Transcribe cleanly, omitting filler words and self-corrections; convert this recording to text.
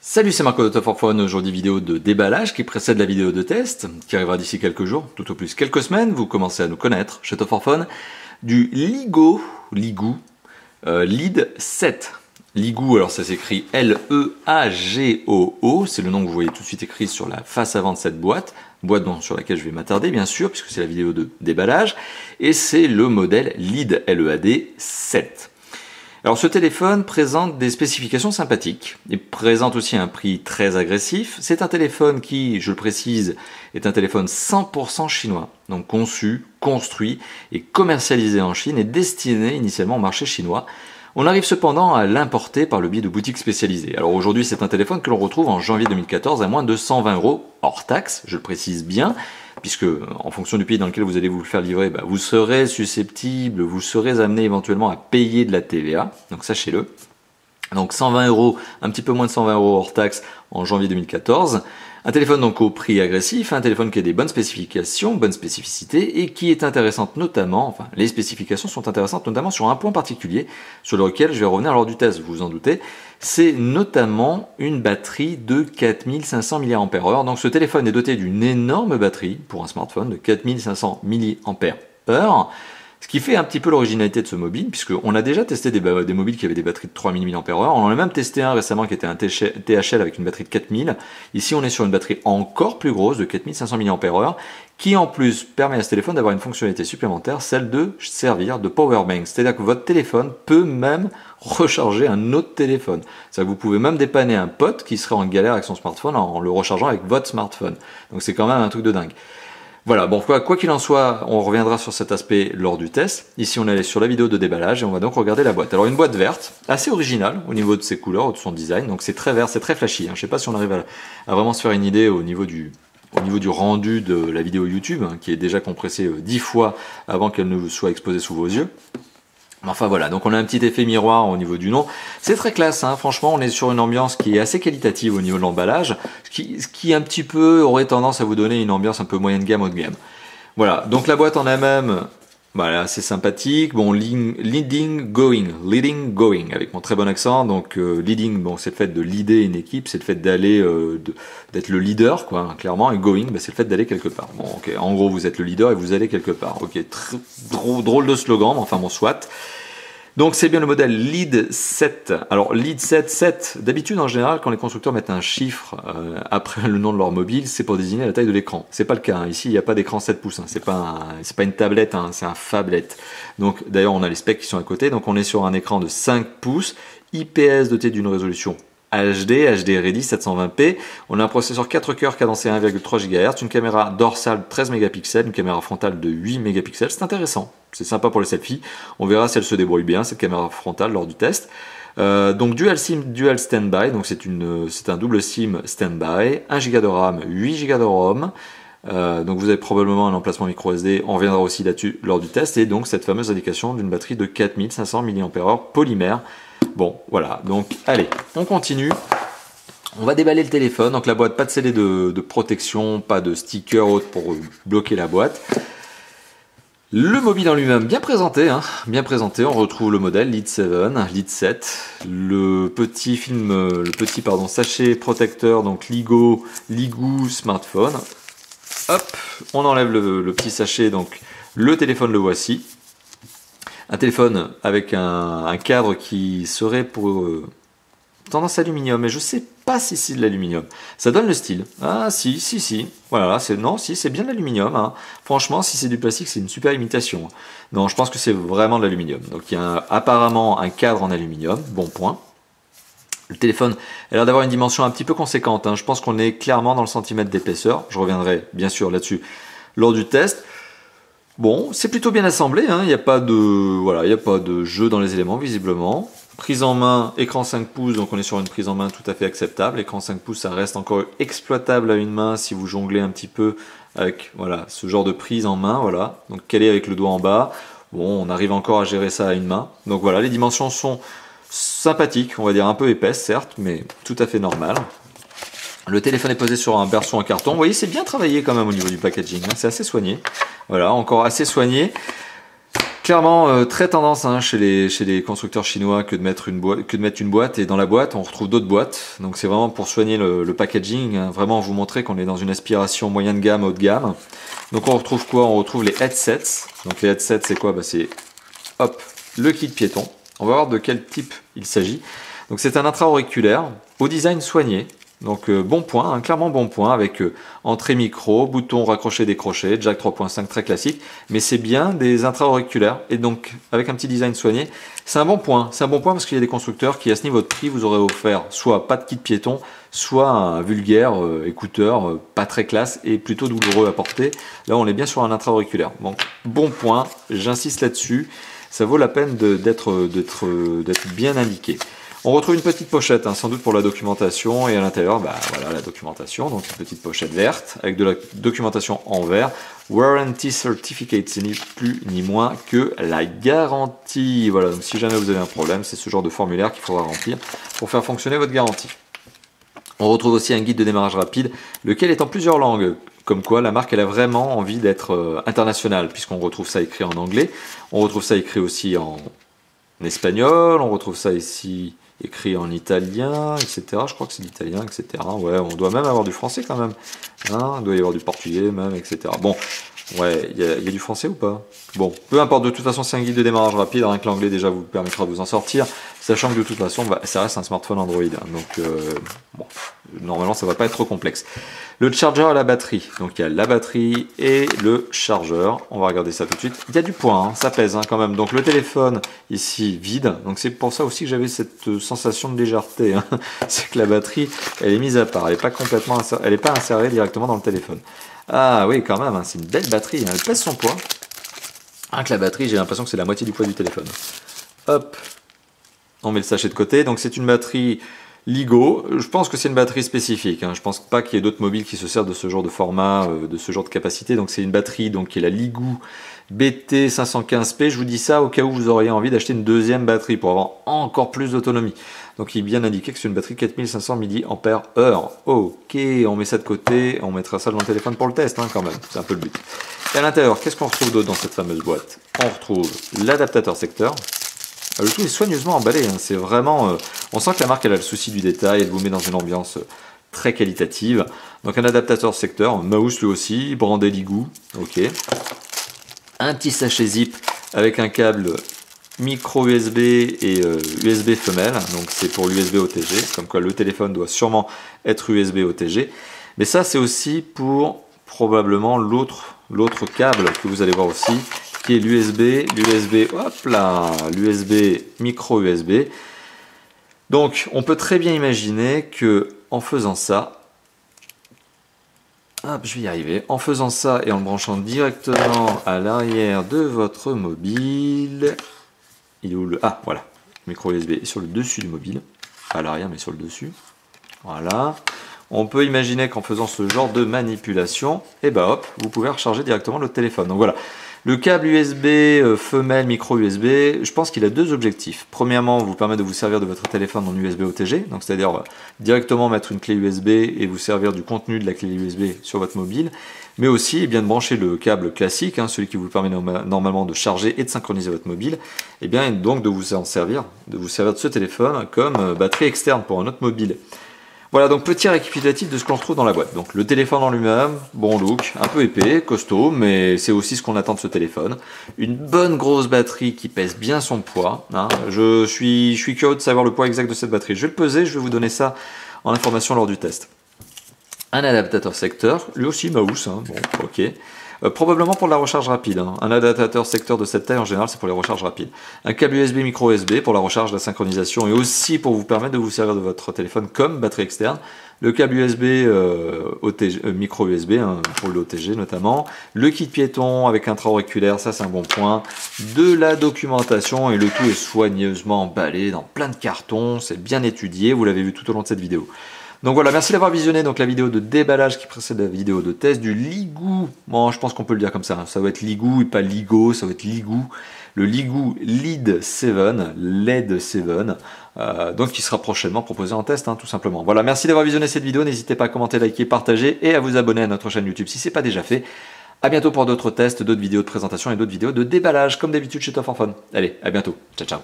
Salut, c'est Marco de Top for Phone. Aujourd'hui, vidéo de déballage qui précède la vidéo de test, qui arrivera d'ici quelques jours, tout au plus quelques semaines. Vous commencez à nous connaître chez Top for Phone. Du Ligoo Lead 7. Ligoo, alors ça s'écrit L-E-A-G-O-O. C'est le nom que vous voyez tout de suite écrit sur la face avant de cette boîte. Boîte sur laquelle je vais m'attarder, bien sûr, puisque c'est la vidéo de déballage. Et c'est le modèle Lead, L-E-A-D 7. Alors ce téléphone présente des spécifications sympathiques et présente aussi un prix très agressif. C'est un téléphone qui, je le précise, est un téléphone 100% chinois, donc conçu, construit et commercialisé en Chine et destiné initialement au marché chinois. On arrive cependant à l'importer par le biais de boutiques spécialisées. Alors aujourd'hui c'est un téléphone que l'on retrouve en janvier 2014 à moins de 120 € hors taxe, je le précise bien, puisque en fonction du pays dans lequel vous allez vous le faire livrer, vous serez susceptible, vous serez amené éventuellement à payer de la TVA, donc sachez-le. Donc 120 €, un petit peu moins de 120 € hors taxe en janvier 2014. Un téléphone donc au prix agressif, un téléphone qui a des bonnes spécifications, bonnes spécificités et qui est intéressante notamment, enfin les spécifications sont intéressantes notamment sur un point particulier sur lequel je vais revenir lors du test, vous vous en doutez. C'est notamment une batterie de 4500 mAh. Donc ce téléphone est doté d'une énorme batterie pour un smartphone de 4500 mAh. Ce qui fait un petit peu l'originalité de ce mobile, puisqu'on a déjà testé des mobiles qui avaient des batteries de 3000 mAh. On en a même testé un récemment qui était un THL avec une batterie de 4000. Ici, on est sur une batterie encore plus grosse de 4500 mAh, qui en plus permet à ce téléphone d'avoir une fonctionnalité supplémentaire, celle de servir de power bank. C'est-à-dire que votre téléphone peut même recharger un autre téléphone. C'est-à-dire que vous pouvez même dépanner un pote qui serait en galère avec son smartphone en le rechargeant avec votre smartphone. Donc c'est quand même un truc de dingue. Voilà, bon, quoi qu'il en soit, on reviendra sur cet aspect lors du test. Ici, on est allé sur la vidéo de déballage et on va donc regarder la boîte. Alors, une boîte verte, assez originale au niveau de ses couleurs, de son design. Donc, c'est très vert, c'est très flashy. Je ne sais pas si on arrive à vraiment se faire une idée au niveau du rendu de la vidéo YouTube, qui est déjà compressée 10 fois avant qu'elle ne soit exposée sous vos yeux. Enfin voilà, donc on a un petit effet miroir au niveau du nom. C'est très classe, franchement, on est sur une ambiance qui est assez qualitative au niveau de l'emballage, ce qui un petit peu aurait tendance à vous donner une ambiance un peu moyenne gamme, haut de gamme. Voilà, donc la boîte en elle-même, voilà, c'est sympathique. Bon, leading going, avec mon très bon accent. Donc leading, bon, c'est le fait de leader une équipe, c'est le fait d'aller, d'être le leader, quoi, clairement. Et going, c'est le fait d'aller quelque part. Bon, ok, en gros, vous êtes le leader et vous allez quelque part. Ok, drôle de slogan, mais enfin bon, soit. Donc c'est bien le modèle Lead 7. Alors Lead 7, d'habitude en général quand les constructeurs mettent un chiffre après le nom de leur mobile, c'est pour désigner la taille de l'écran. C'est pas le cas, ici il n'y a pas d'écran 7 pouces, c'est pas une tablette, c'est un phablette. Donc d'ailleurs on a les specs qui sont à côté, donc on est sur un écran de 5 pouces, IPS doté d'une résolution HD Ready 720p, on a un processeur 4 cœurs cadencé à 1,3 GHz, une caméra dorsale 13 mégapixels, une caméra frontale de 8 mégapixels, c'est intéressant, c'est sympa pour les selfies, on verra si elle se débrouille bien cette caméra frontale lors du test. Donc dual SIM, dual standby, donc c'est un double SIM standby, 1 Go de RAM, 8 Go de ROM. Donc vous avez probablement un emplacement micro SD, on reviendra aussi là-dessus lors du test, et donc cette fameuse indication d'une batterie de 4500 mAh polymère. Bon, voilà, donc allez, on continue. On va déballer le téléphone. Donc la boîte, pas de scellé de protection, pas de sticker autre pour bloquer la boîte. Le mobile en lui-même, bien présenté, on retrouve le modèle Lead 7, le petit sachet protecteur, donc Ligoo smartphone. Hop, on enlève le petit sachet, donc le téléphone le voici. Un téléphone avec un cadre qui serait pour tendance aluminium, mais je sais pas si c'est de l'aluminium. Ça donne le style. Ah si. Voilà, c'est bien de l'aluminium. Franchement, si c'est du plastique, c'est une super imitation. Non, je pense que c'est vraiment de l'aluminium. Donc il y a apparemment un cadre en aluminium, bon point. Le téléphone a l'air d'avoir une dimension un petit peu conséquente. Je pense qu'on est clairement dans le centimètre d'épaisseur. Je reviendrai bien sûr là-dessus lors du test. Bon, c'est plutôt bien assemblé, il n'y a pas de jeu dans les éléments visiblement. Prise en main, écran 5 pouces, donc on est sur une prise en main tout à fait acceptable. Écran 5 pouces, ça reste encore exploitable à une main si vous jonglez un petit peu avec ce genre de prise en main, voilà. Donc calé avec le doigt en bas. Bon, on arrive encore à gérer ça à une main. Donc voilà, les dimensions sont sympathiques, on va dire un peu épaisses certes, mais tout à fait normales. Le téléphone est posé sur un berceau en carton. Vous voyez, c'est bien travaillé quand même au niveau du packaging. C'est assez soigné. Voilà, encore assez soigné. Clairement, très tendance hein, chez les constructeurs chinois que de mettre une boîte, et dans la boîte on retrouve d'autres boîtes. Donc c'est vraiment pour soigner le packaging, hein, vraiment vous montrer qu'on est dans une aspiration moyenne gamme, haut de gamme. Donc on retrouve quoi? On retrouve les headsets. Donc les headsets c'est quoi? C'est hop, le kit piéton. On va voir de quel type il s'agit. Donc c'est un intra-auriculaire au design soigné. Donc bon point, hein, clairement bon point, avec entrée micro, bouton raccroché décroché, jack 3.5 très classique, mais c'est bien des intra-auriculaires, et donc avec un petit design soigné, c'est un bon point. C'est un bon point parce qu'il y a des constructeurs qui à ce niveau de prix vous auraient offert soit pas de kit piéton, soit un vulgaire écouteur pas très classe et plutôt douloureux à porter. Là on est bien sur un intra-auriculaire. Donc bon point, j'insiste là-dessus, ça vaut la peine d'être bien indiqué. On retrouve une petite pochette, hein, sans doute pour la documentation, et à l'intérieur, voilà la documentation, donc une petite pochette verte, avec de la documentation en vert. Warranty Certificate, c'est ni plus ni moins que la garantie. Voilà, donc si jamais vous avez un problème, c'est ce genre de formulaire qu'il faudra remplir pour faire fonctionner votre garantie. On retrouve aussi un guide de démarrage rapide, lequel est en plusieurs langues. Comme quoi la marque elle a vraiment envie d'être internationale, puisqu'on retrouve ça écrit en anglais, on retrouve ça écrit aussi en espagnol, on retrouve ça ici écrit en italien, etc. Je crois que c'est l'italien, etc. Ouais, on doit même avoir du français quand même. Hein, il doit y avoir du portugais même, etc. Bon, ouais, il y a du français ou pas? Bon, peu importe, de toute façon c'est un guide de démarrage rapide, rien que l'anglais déjà vous permettra de vous en sortir, sachant que de toute façon ça reste un smartphone Android, hein, donc bon, normalement ça va pas être trop complexe. Le charger à la batterie, donc il y a la batterie et le chargeur, on va regarder ça tout de suite. Il y a du poids, hein, ça pèse hein, quand même, donc le téléphone ici vide, donc c'est pour ça aussi que j'avais cette sensation de légèreté, hein. C'est que la batterie elle est mise à part, elle n'est pas complètement elle est pas insérée directement dans le téléphone. Ah oui quand même, hein, c'est une belle batterie, hein, elle pèse son poids. Rien que la batterie, j'ai l'impression que c'est la moitié du poids du téléphone. Hop, on met le sachet de côté. Donc c'est une batterie LiGo. Je pense que c'est une batterie spécifique. Hein. Je pense pas qu'il y ait d'autres mobiles qui se servent de ce genre de format, de ce genre de capacité. Donc c'est une batterie donc, qui est la LiGo BT515P. Je vous dis ça au cas où vous auriez envie d'acheter une deuxième batterie pour avoir encore plus d'autonomie. Donc il est bien indiqué que c'est une batterie 4500 mAh. Ok, on met ça de côté. On mettra ça dans le téléphone pour le test hein, quand même. C'est un peu le but. Et à l'intérieur, qu'est-ce qu'on retrouve d'autre dans cette fameuse boîte? On retrouve l'adaptateur secteur. Le tout est soigneusement emballé, hein. C'est vraiment... on sent que la marque elle a le souci du détail, elle vous met dans une ambiance très qualitative. Donc un adaptateur secteur, mouse lui aussi, brandé LiGo, ok. Un petit sachet zip avec un câble micro USB et USB femelle, donc c'est pour l'USB OTG, comme quoi le téléphone doit sûrement être USB OTG. Mais ça c'est aussi pour probablement l'autre câble que vous allez voir aussi, qui est l'USB, hop là, l'USB micro USB. Donc on peut très bien imaginer que en faisant ça, hop, je vais y arriver, en faisant ça et en le branchant directement à l'arrière de votre mobile, il est où le... Ah voilà, micro USB est sur le dessus du mobile, pas à l'arrière mais sur le dessus, voilà. On peut imaginer qu'en faisant ce genre de manipulation, et bah hop, vous pouvez recharger directement le téléphone. Donc voilà, le câble USB femelle micro USB, je pense qu'il a deux objectifs. Premièrement, vous permet de vous servir de votre téléphone en USB OTG, donc c'est-à-dire directement mettre une clé USB et vous servir du contenu de la clé USB sur votre mobile, mais aussi eh bien, de brancher le câble classique, hein, celui qui vous permet normalement de charger et de synchroniser votre mobile, et bien donc de vous servir de ce téléphone comme batterie externe pour un autre mobile. Voilà, donc petit récapitulatif de ce qu'on retrouve dans la boîte. Donc le téléphone en lui-même, bon look, un peu épais, costaud, mais c'est aussi ce qu'on attend de ce téléphone. Une bonne grosse batterie qui pèse bien son poids. Hein. Je suis curieux de savoir le poids exact de cette batterie. Je vais le peser, je vais vous donner ça en information lors du test. Un adaptateur secteur, lui aussi mouse, hein. Bon, ok. Probablement pour la recharge rapide. Hein. Un adaptateur secteur de cette taille en général c'est pour les recharges rapides. Un câble USB micro USB pour la recharge, la synchronisation et aussi pour vous permettre de vous servir de votre téléphone comme batterie externe. Le câble USB micro USB hein, pour l'OTG notamment. Le kit piéton avec intra-auriculaire, ça c'est un bon point. De la documentation et le tout est soigneusement emballé dans plein de cartons. C'est bien étudié, vous l'avez vu tout au long de cette vidéo. Donc voilà, merci d'avoir visionné donc la vidéo de déballage qui précède la vidéo de test du LiGo. Bon, je pense qu'on peut le dire comme ça. Ça va être LiGo et pas LiGo, ça va être LiGo. Le LiGo LED 7, donc qui sera prochainement proposé en test, hein, tout simplement. Voilà, merci d'avoir visionné cette vidéo. N'hésitez pas à commenter, liker, partager et à vous abonner à notre chaîne YouTube si ce n'est pas déjà fait. À bientôt pour d'autres tests, d'autres vidéos de présentation et d'autres vidéos de déballage, comme d'habitude chez Top4Phone. Allez, à bientôt. Ciao, ciao.